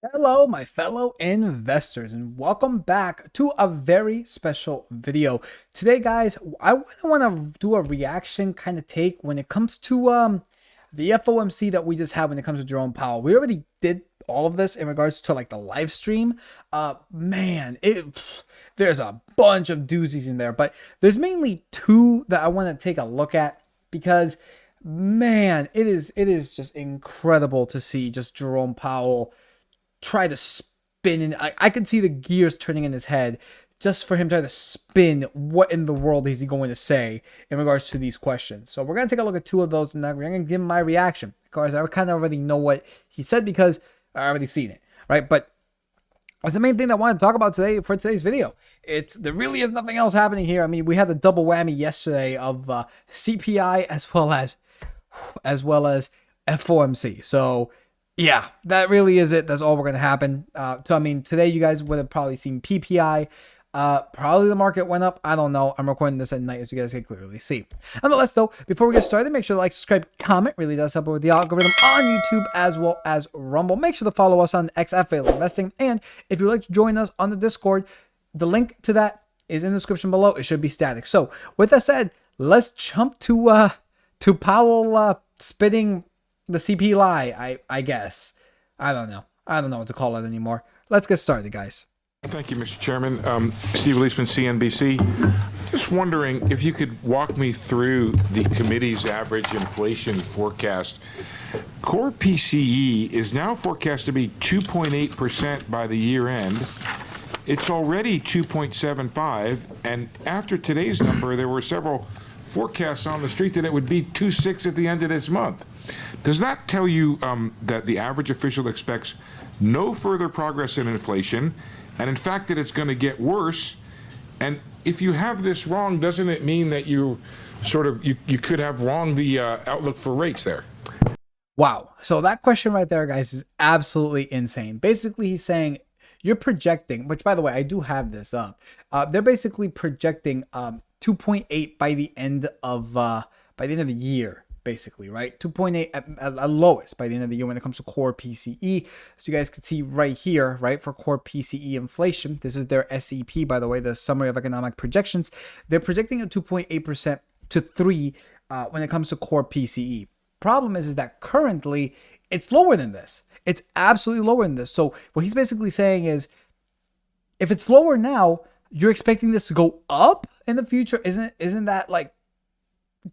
Hello, my fellow investors, and welcome back to a very special video. Today, guys, I want to do a reaction kind of take when it comes to the FOMC that we just had when it comes to Jerome Powell. We already did all of this in regards to like the live stream. Man, there's a bunch of doozies in there, but there's mainly two that I want to take a look at because man, it is just incredible to see just Jerome Powell try to spin, and I can see the gears turning in his head just for him trying to spin what in the world is he going to say in regards to these questions. So we're going to take a look at two of those, and then we're going to give him my reaction. Of course, I kind of already know what he said because I already seen it, right? But that's the main thing that I want to talk about today for today's video. There really is nothing else happening here. I mean, we had the double whammy yesterday of CPI as well as FOMC. So yeah, that really is it. That's all we're going to happen. I mean, today you guys would have probably seen PPI. Probably the market went up. I don't know. I'm recording this at night, as you guys can clearly see. Nonetheless, though, before we get started, make sure to like, subscribe, comment. Really does help with the algorithm on YouTube as well as Rumble. Make sure to follow us on XFA Investing. And if you'd like to join us on the Discord, the link to that is in the description below. It should be static. So with that said, let's jump to Powell spitting the CP lie, I guess. I don't know. I don't know what to call it anymore. Let's get started, guys. Thank you, Mr. Chairman. Steve Leisman, CNBC. Just wondering if you could walk me through the committee's average inflation forecast. Core PCE is now forecast to be 2.8% by the year end. It's already 2.75, and after today's number, there were several forecasts on the street that it would be 2.6 at the end of this month. Does that tell you that the average official expects no further progress in inflation, and in fact that it's going to get worse? And if you have this wrong, doesn't it mean that you could have wrong the outlook for rates there? Wow. So that question right there, guys, is absolutely insane. Basically, he's saying you're projecting, which by the way, I do have this up. They're basically projecting 2.8 by the end of the year. Basically, right? 2.8 at lowest by the end of the year when it comes to core PCE. So you guys can see right here, right, for core PCE inflation. This is their SEP, by the way, the Summary of Economic Projections. They're projecting a 2.8% to 3 when it comes to core PCE. Problem is that currently it's lower than this. It's absolutely lower than this. So what he's basically saying is, if it's lower now, you're expecting this to go up in the future. Isn't that like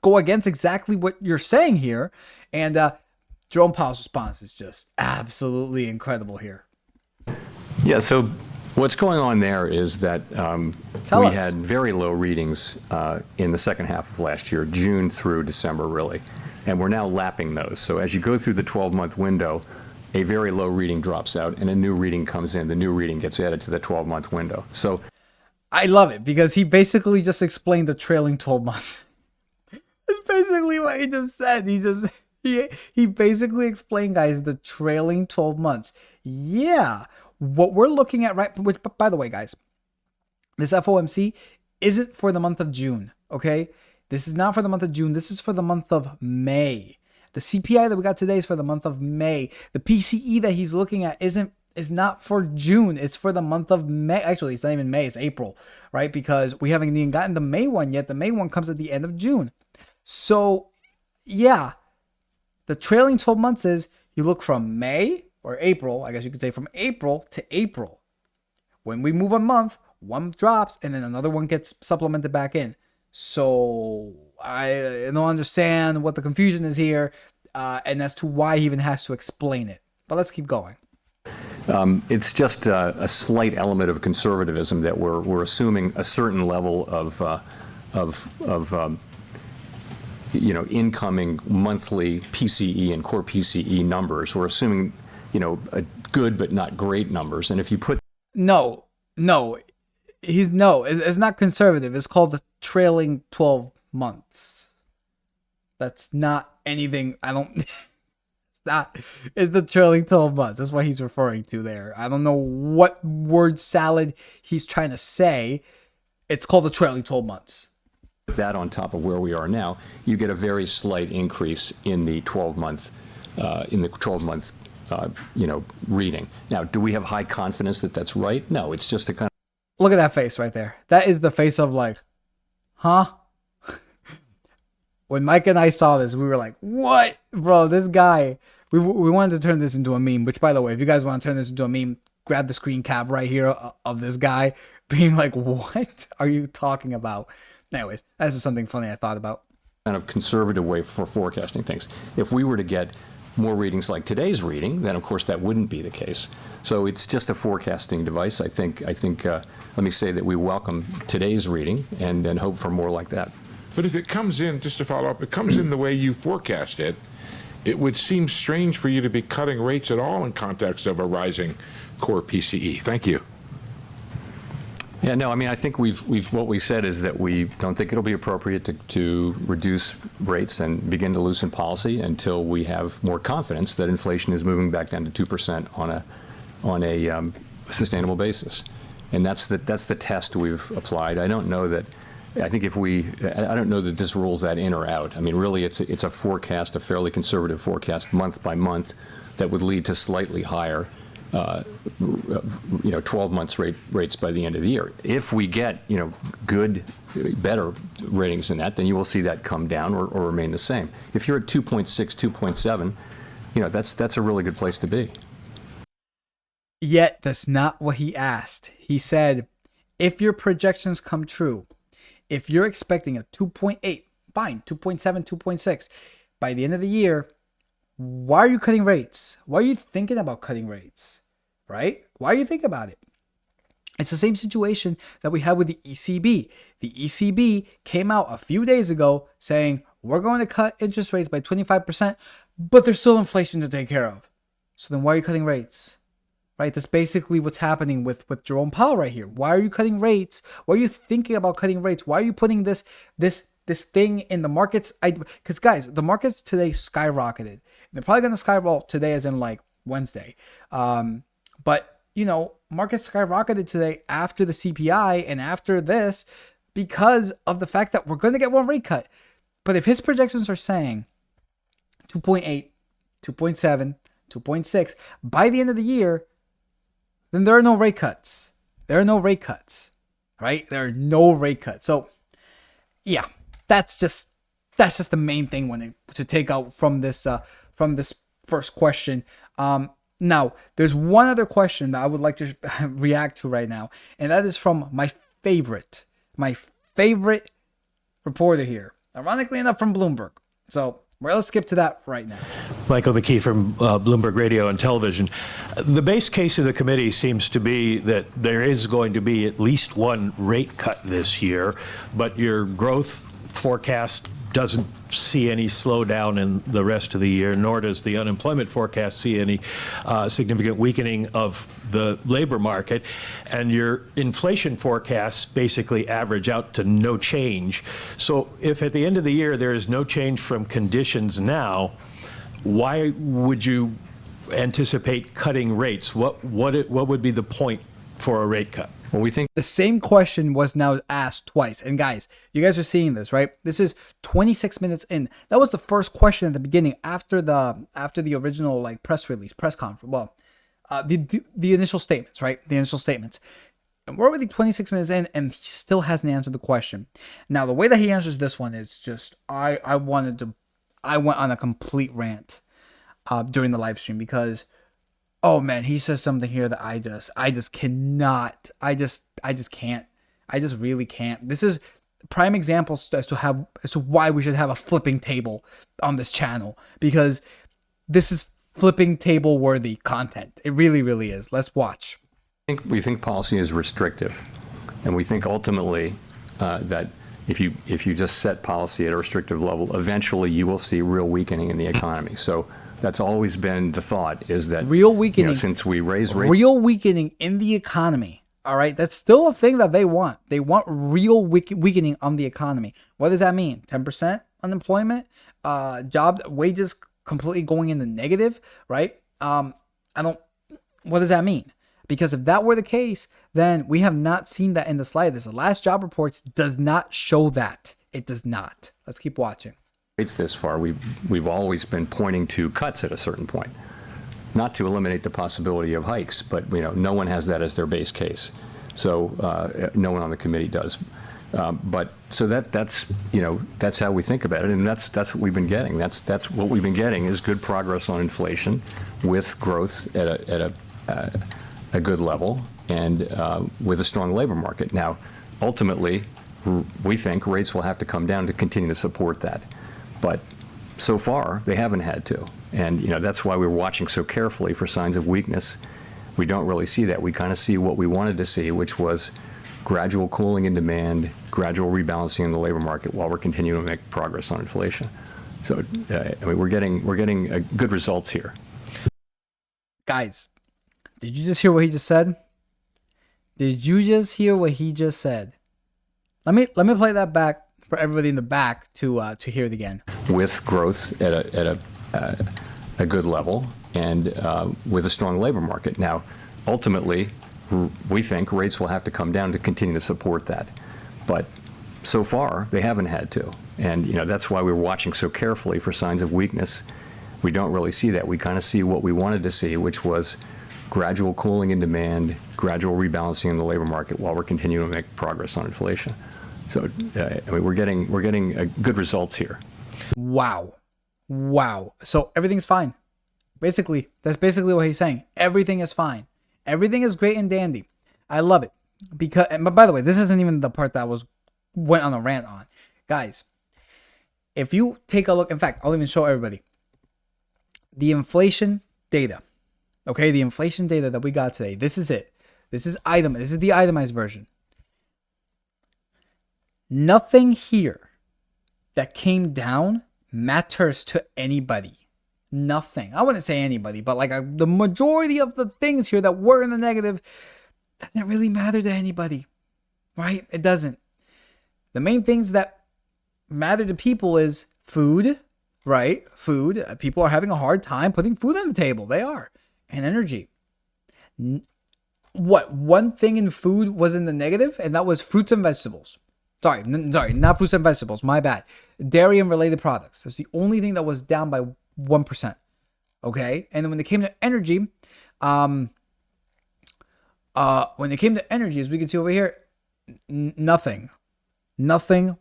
go against exactly what you're saying here? And Jerome Powell's response is just absolutely incredible here. Yeah, so what's going on there is that we had very low readings in the second half of last year, June through December, really. And we're now lapping those. So as you go through the 12-month window, a very low reading drops out and a new reading comes in. The new reading gets added to the 12-month window. So I love it because he basically just explained the trailing 12 months. That's basically what he just said. He basically explained, guys, the trailing 12 months. Yeah, what we're looking at, right? Which, by the way, guys, this FOMC isn't for the month of June, okay? This is not for the month of June. This is for the month of May. The CPI that we got today is for the month of May. The PCE that he's looking at is not for June. It's for the month of May. Actually, it's not even May. It's April, right? Because we haven't even gotten the May one yet. The May one comes at the end of June. So, yeah, the trailing 12 months is you look from May or April, I guess you could say from April to April. When we move a month, one drops and then another one gets supplemented back in. So I don't understand what the confusion is here and as to why he even has to explain it. But let's keep going. it's just a slight element of conservatism that we're assuming a certain level of incoming monthly PCE and core PCE numbers. We're assuming, a good but not great numbers. And if you put No, it's not conservative. It's called the trailing 12 months. That's not anything. It's the trailing 12 months. That's what he's referring to there. I don't know what word salad he's trying to say. It's called the trailing 12 months. that on top of where we are now, you get a very slight increase in the 12-month reading. Now, do we have high confidence that that's right? No, it's just a kind of. Look at that face right there. That is the face of like, huh? When Mike and I saw this, we were like, what? Bro, this guy, we wanted to turn this into a meme, which, by the way, if you guys want to turn this into a meme, grab the screen cap right here of this guy being like, what are you talking about? Anyways, that's just something funny I thought about. Kind of conservative way for forecasting things. If we were to get more readings like today's reading, then of course that wouldn't be the case. So it's just a forecasting device. I think. Let me say that we welcome today's reading and hope for more like that. But if it comes in, just to follow up, it comes in the way you forecast it, it would seem strange for you to be cutting rates at all in context of a rising core PCE. Thank you. Yeah, no, I mean, I think what we said is that we don't think it'll be appropriate to reduce rates and begin to loosen policy until we have more confidence that inflation is moving back down to 2% on a sustainable basis. And that's the test we've applied. I don't know that this rules that in or out. I mean, really, it's a forecast, a fairly conservative forecast, month by month, that would lead to slightly higher 12 months rates by the end of the year. If we get, better ratings than that, then you will see that come down or remain the same. If you're at 2.6, 2.7, that's a really good place to be. Yet that's not what he asked. He said, if your projections come true, if you're expecting a 2.8, fine, 2.7, 2.6 by the end of the year, why are you cutting rates? Why are you thinking about cutting rates? Right? Why are you thinking about it? It's the same situation that we had with the ECB. The ECB came out a few days ago saying, we're going to cut interest rates by 25%, but there's still inflation to take care of. So then why are you cutting rates? Right? That's basically what's happening with Jerome Powell right here. Why are you cutting rates? Why are you thinking about cutting rates? Why are you putting this thing in the markets? Because guys, the markets today skyrocketed. They're probably going to skyrocket today as in like Wednesday. But, markets skyrocketed today after the CPI and after this because of the fact that we're going to get one rate cut. But if his projections are saying 2.8, 2.7, 2.6 by the end of the year, then there are no rate cuts. There are no rate cuts, right? There are no rate cuts. So, yeah, that's just the main thing to take out from this first question. Now, there's one other question that I would like to react to right now, and that is from my favorite reporter here, ironically enough from Bloomberg. So let's skip to that right now. Michael McKee from Bloomberg Radio and Television. The base case of the committee seems to be that there is going to be at least one rate cut this year, but your growth forecast doesn't see any slowdown in the rest of the year, nor does the unemployment forecast see any significant weakening of the labor market. And your inflation forecasts basically average out to no change. So if at the end of the year there is no change from conditions now, why would you anticipate cutting rates? What would be the point for a rate cut? Well, we think the same question was now asked twice. And guys, you guys are seeing this, right? This is 26 minutes in. That was the first question at the beginning after the original press conference. Well, the initial statements, right? The initial statements. And we're already 26 minutes in, and he still hasn't answered the question. Now, the way that he answers this one is just I went on a complete rant during the live stream because, oh man, he says something here that I just cannot. I just can't. I just really can't. This is prime examples as to why we should have a flipping table on this channel, because this is flipping table worthy content. It really, really is. Let's watch. We think policy is restrictive, and we think ultimately that if you just set policy at a restrictive level, eventually you will see real weakening in the economy. So that's always been the thought, is that real weakening, since we raise rates, real weakening in the economy. All right, that's still a thing that they want. They want real weakening on the economy. What does that mean? 10% unemployment, wages completely going in the negative, right? What does that mean? Because if that were the case, then we have not seen that in the slightest. The last job reports does not show that. It does not. Let's keep watching. Rates this far, we've always been pointing to cuts at a certain point. not to eliminate the possibility of hikes, but no one has that as their base case. So no one on the committee does. But so that's how we think about it, and that's what we've been getting. That's what we've been getting is good progress on inflation, with growth at a good level, and with a strong labor market. Now, ultimately, we think rates will have to come down to continue to support that, but so far they haven't had to, and that's why we're watching so carefully for signs of weakness. We don't really see that. We kind of see what we wanted to see, which was gradual cooling in demand, gradual rebalancing in the labor market, while we're continuing to make progress on inflation. So we're getting good results here. Guys, did you just hear what he just said? Did you just hear what he just said? Let me play that back for everybody in the back to hear it again. With growth at a good level, and with a strong labor market. Now, ultimately, we think rates will have to come down to continue to support that, but so far they haven't had to, and that's why we're watching so carefully for signs of weakness. We don't really see that. We kind of see what we wanted to see, which was gradual cooling in demand, gradual rebalancing in the labor market, while we're continuing to make progress on inflation. So we're getting good results here. Wow. So everything's fine. Basically, that's basically what he's saying. Everything is fine. Everything is great and dandy. I love it. But by the way, this isn't even the part that went on a rant on. Guys, if you take a look, in fact, I'll even show everybody the inflation data. Okay, the inflation data that we got today. This is it. This is the itemized version. Nothing here that came down matters to anybody. Nothing. I wouldn't say anybody, but like the majority of the things here that were in the negative doesn't really matter to anybody, right? It doesn't. The main things that matter to people is food, right? Food. People are having a hard time putting food on the table. They are. And energy. What? One thing in food was in the negative, and that was fruits and vegetables. Sorry, not fruits and vegetables. My bad. Dairy and related products. That's the only thing that was down by 1%. Okay, and then when it came to energy, as we can see over here, nothing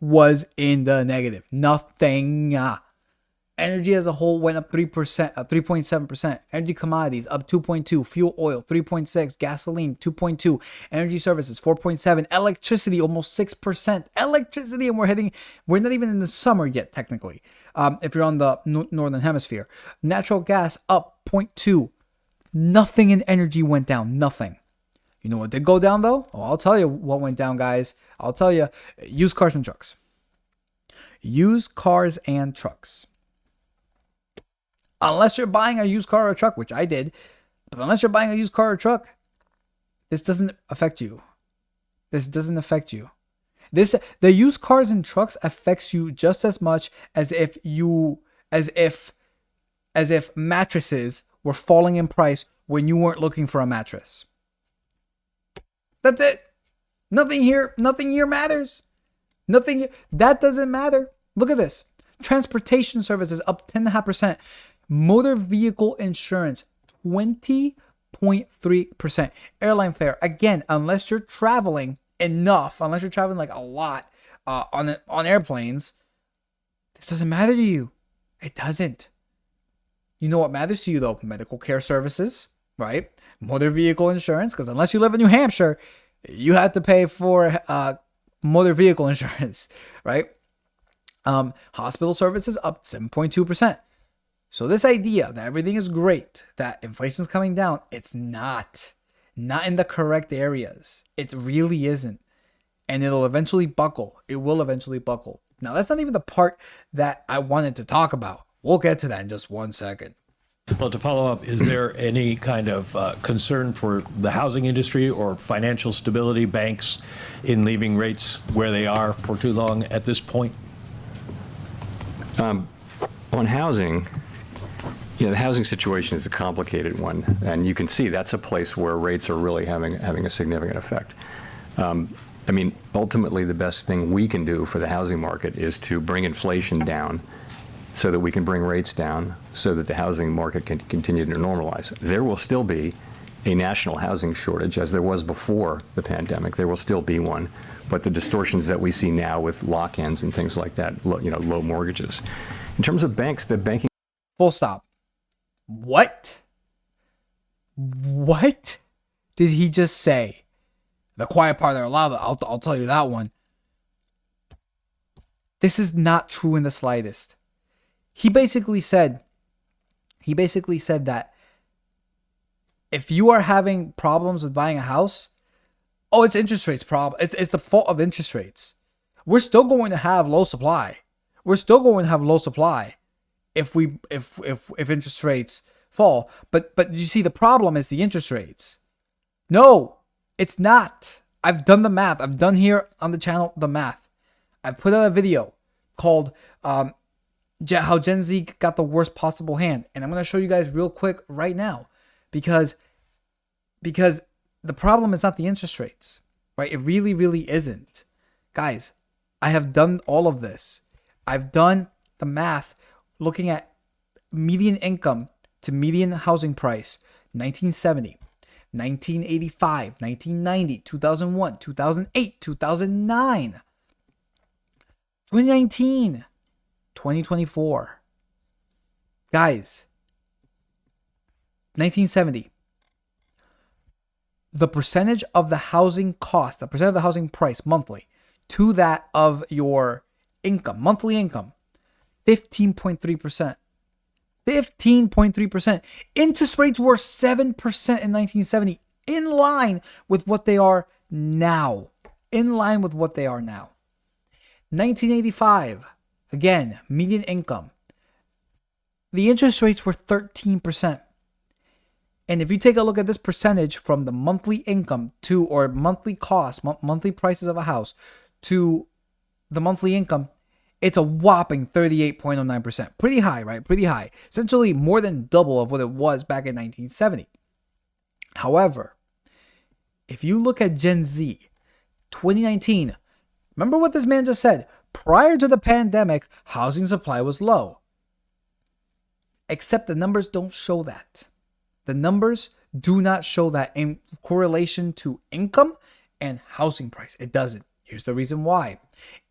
was in the negative. Nothing. Energy as a whole went up 3%, 3.7%. Energy commodities up 2.2. Fuel oil 3.6. Gasoline 2.2. Energy services 4.7. Electricity almost 6%. Electricity, and we're not even in the summer yet technically. If you're on the northern hemisphere, natural gas up 0.2. Nothing in energy went down. Nothing. You know what did go down though? Oh, I'll tell you what went down, guys. I'll tell you. Used cars and trucks. Used cars and trucks. Unless you're buying a used car or a truck, which I did, but unless you're buying a used car or truck, this doesn't affect you. The used cars and trucks affects you just as much as if mattresses were falling in price when you weren't looking for a mattress. That's it. Nothing here matters. That doesn't matter. Look at this. Transportation services up 10.5%. Motor vehicle insurance 20.3%. Airline fare, again, unless you're traveling enough, unless you're traveling like a lot on airplanes, this doesn't matter to you. It doesn't. You know what matters to you though? Medical care services, right? Motor vehicle insurance, because unless you live in New Hampshire, you have to pay for motor vehicle insurance, right? Hospital services up 7.2%. So this idea that everything is great, that inflation's coming down, it's not in the correct areas. It really isn't. And it'll eventually buckle. It will eventually buckle. Now, that's not even the part that I wanted to talk about. We'll get to that in just 1 second. Well, to follow up, is there any kind of concern for the housing industry or financial stability, banks, in leaving rates where they are for too long at this point? On housing, the housing situation is a complicated one, and you can see that's a place where rates are really having a significant effect. Ultimately, the best thing we can do for the housing market is to bring inflation down so that we can bring rates down so that the housing market can continue to normalize. There will still be a national housing shortage, as there was before the pandemic. There will still be one. But the distortions that we see now with lock-ins and things like that, low mortgages. In terms of banks, the banking... Full stop. What? What did he just say? The quiet part are loud. I'll tell you that one. This is not true in the slightest. He basically said that if you are having problems with buying a house, oh, it's interest rates problem. It's the fault of interest rates. We're still going to have low supply. We're still going to have low supply if interest rates fall. But you see, the problem is the interest rates. No, it's not. I've done the math. I've done here on the channel the math. I put out a video called how Gen Z got the worst possible hand, and I'm going to show you guys real quick right now, because the problem is not the interest rates, right? It really, really isn't. Guys, I have done all of this. I've done the math looking at median income to median housing price, 1970, 1985, 1990, 2001, 2008, 2009, 2019, 2024. Guys, 1970. The percentage of the housing cost, the percent of the housing price monthly to that of your income, monthly income, 15.3%. 15.3%. Interest rates were 7% in 1970, in line with what they are now. In line with what they are now. 1985, again, median income. The interest rates were 13%. And if you take a look at this percentage from the monthly income to, or monthly cost, monthly prices of a house to the monthly income, it's a whopping 38.09%. Pretty high, right? Pretty high. Essentially more than double of what it was back in 1970. However, if you look at Gen Z, 2019, remember what this man just said. Prior to the pandemic, housing supply was low. Except the numbers don't show that. The numbers do not show that in correlation to income and housing price. It doesn't. Here's the reason why.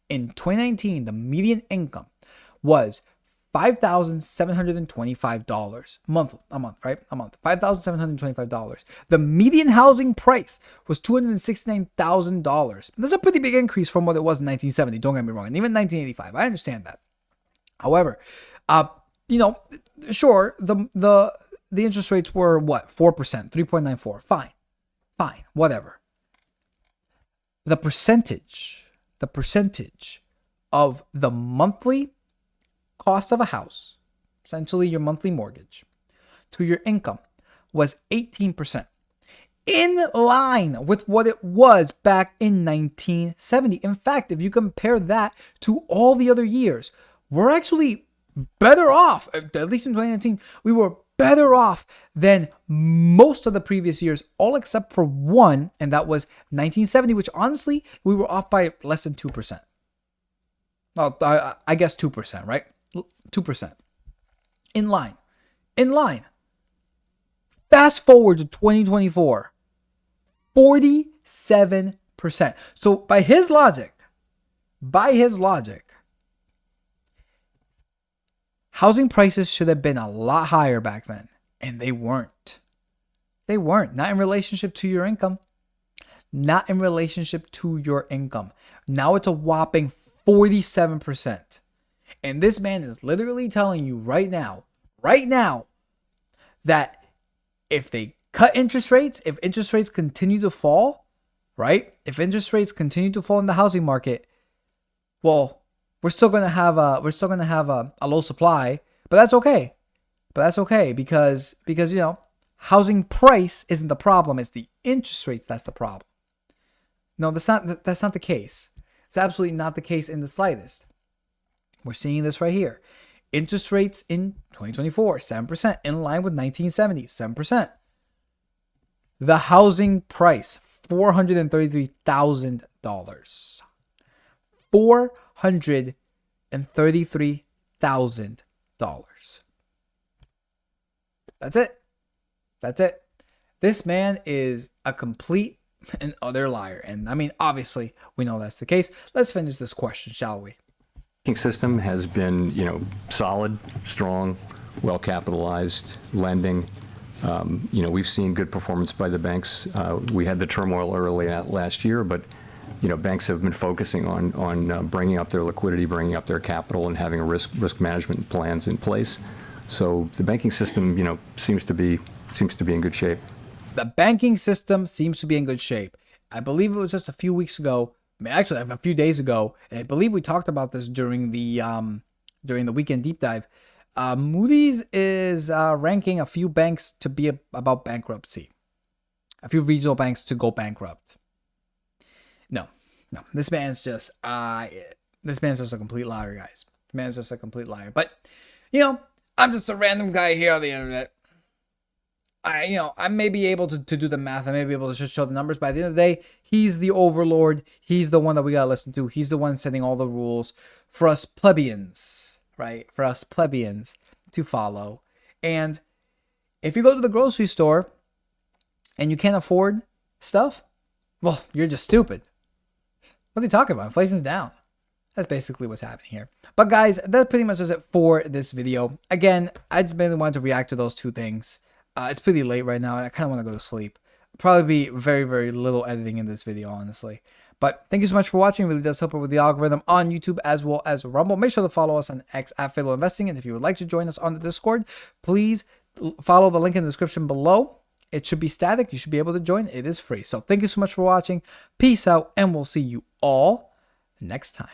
In 2019, the median income was $5,725 a month, right? A month. $5,725. The median housing price was $269,000. That's a pretty big increase from what it was in 1970. Don't get me wrong. And even 1985. I understand that. However, sure, the interest rates were what? 4%, 3.94. Fine, whatever. The percentage of the monthly cost of a house, essentially your monthly mortgage, to your income was 18%. In line with what it was back in 1970. In fact, if you compare that to all the other years, we're actually better off. At least in 2019, we were better off than most of the previous years, all except for one, and that was 1970, which honestly, we were off by less than 2%. Well, I guess 2%, right? 2%. In line. Fast forward to 2024, 47%. So by his logic, housing prices should have been a lot higher back then, and they weren't. Not in relationship to your income. Now it's a whopping 47%. And this man is literally telling you right now, that if they cut interest rates, if interest rates continue to fall, right? If interest rates continue to fall in the housing market, well, we're still gonna have a low supply, but that's okay. Because housing price isn't the problem; it's the interest rates that's the problem. No, that's not the case. It's absolutely not the case in the slightest. We're seeing this right here. Interest rates in 2024, 7%, in line with 1970, 7%. The housing price, $433,000. $433,000. That's it. That's it. This man is a complete and utter liar. And I mean, obviously, we know that's the case. Let's finish this question, shall we? Banking system has been, solid, strong, well capitalized, lending. We've seen good performance by the banks. We had the turmoil early last year, but banks have been focusing on bringing up their liquidity, bringing up their capital, and having risk management plans in place. So the banking system, seems to be in good shape. The banking system seems to be in good shape. I believe it was just a few weeks ago, actually a few days ago, and I believe we talked about this during the weekend deep dive. Moody's is ranking a few banks to be about bankruptcy. A few regional banks to go bankrupt. No. This man's just a complete liar, guys. This man's just a complete liar. But I'm just a random guy here on the internet. I may be able to do the math. I may be able to just show the numbers. But at the end of the day, he's the overlord. He's the one that we got to listen to. He's the one setting all the rules for us plebeians, right? For us plebeians to follow. And if you go to the grocery store and you can't afford stuff, well, you're just stupid. What are you talking about? Inflation's down. That's basically what's happening here. But guys, that pretty much does it for this video. Again, I just mainly wanted to react to those two things. It's pretty late right now, and I kind of want to go to sleep. Probably be very, very little editing in this video, honestly. But thank you so much for watching. It really does help out with the algorithm on YouTube as well as Rumble. Make sure to follow us on X at Fatal Investing. And if you would like to join us on the Discord, please follow the link in the description below. It should be static. You should be able to join. It is free. So thank you so much for watching. Peace out, and we'll see you all next time.